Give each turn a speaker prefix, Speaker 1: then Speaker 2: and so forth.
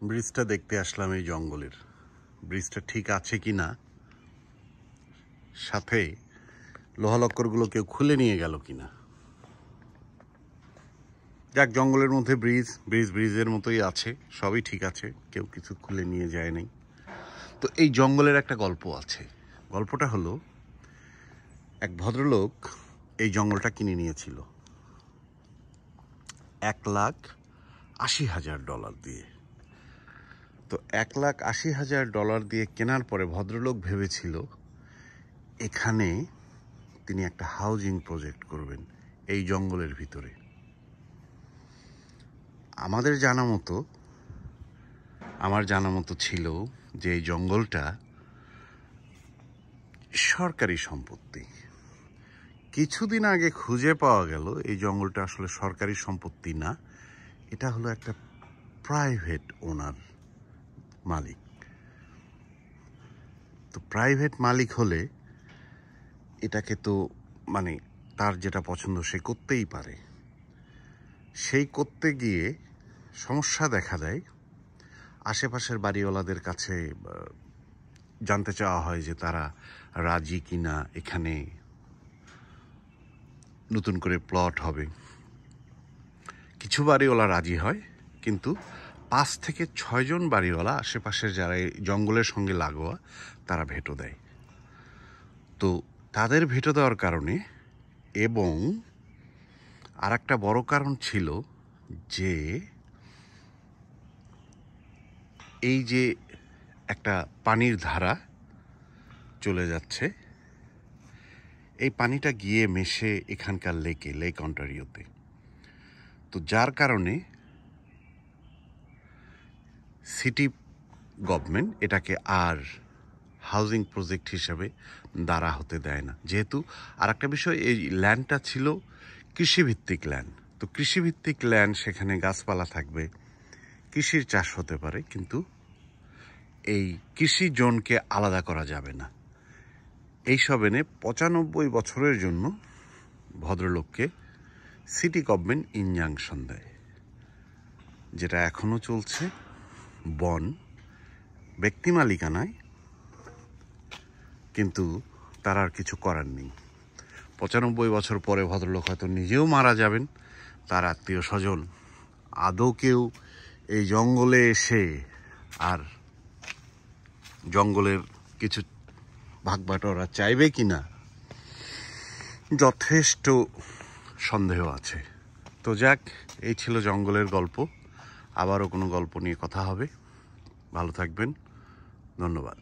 Speaker 1: ব্রিজটা দেখতে আসলাম এই জঙ্গলের। ব্রিজটা ঠিক আছে কি না, সাথে লোহালক্করগুলো কেউ খুলে নিয়ে গেল কিনা। যাক, জঙ্গলের মধ্যে ব্রিজের মতোই আছে, সবই ঠিক আছে, কেউ কিছু খুলে নিয়ে যায় নাই। তো এই জঙ্গলের একটা গল্প আছে। গল্পটা হলো, এক ভদ্রলোক এই জঙ্গলটা কিনে নিয়েছিল $1,80,000 দিয়ে। তো $1,80,000 দিয়ে কেনার পরে ভদ্রলোক ভেবেছিল এখানে তিনি একটা হাউজিং প্রজেক্ট করবেন এই জঙ্গলের ভিতরে। আমার জানা মতো ছিল যে এই জঙ্গলটা সরকারি সম্পত্তি। কিছুদিন আগে খুঁজে পাওয়া গেল এই জঙ্গলটা আসলে সরকারি সম্পত্তি না, এটা হলো একটা প্রাইভেট ওনার মালিক। তো প্রাইভেট মালিক হলে এটাকে তো মানে তার যেটা পছন্দ সে করতেই পারে। সেই করতে গিয়ে সমস্যা দেখা দেয়। আশেপাশের বাড়িওয়ালাদের কাছে জানতে চাওয়া হয় যে তারা রাজি কিনা এখানে নতুন করে প্লট হবে। কিছু বাড়িওয়ালা রাজি হয়, কিন্তু 5 থেকে 6 জন বাড়িওয়ালা আশেপাশের যারা জঙ্গলের সঙ্গে লাগোয়া তারা ভেটো দেয়। তো তাদের ভেটো দেওয়ার কারণে, এবং আর একটা বড় কারণ ছিল যে এই যে একটা পানির ধারা চলে যাচ্ছে, এই পানিটা গিয়ে মেশে এখানকার লেক অন্টারিওতে। তো যার কারণে সিটি গভর্নমেন্ট এটাকে আর হাউজিং প্রজেক্ট হিসাবে দাঁড়া হতে দেয় না। যেহেতু আর একটা বিষয়, এই ল্যান্ডটা ছিল কৃষিভিত্তিক ল্যান্ড। তো কৃষিভিত্তিক ল্যান্ড, সেখানে গাছপালা থাকবে, কৃষির চাষ হতে পারে, কিন্তু এই কৃষি জোনকে আলাদা করা যাবে না। এইসব এনে 95 বছরের জন্য ভদ্রলোককে সিটি গভর্নমেন্ট ইনজাংশন দেয়, যেটা এখনও চলছে। বন ব্যক্তি মালিকানায়, কিন্তু তার আর কিছু করার নেই। 95 বছর পরে ভদ্রলোক হয়তো নিজেও মারা যাবেন, তার আত্মীয় স্বজন আদৌ কেউ এই জঙ্গলে এসে আর জঙ্গলের কিছু ভাগবাটোয়ারা চাইবে কিনা যথেষ্ট সন্দেহ আছে। তো যাক, এই ছিল জঙ্গলের গল্প। আবারও কোনো গল্প নিয়ে কথা হবে। ভালো থাকবেন, ধন্যবাদ।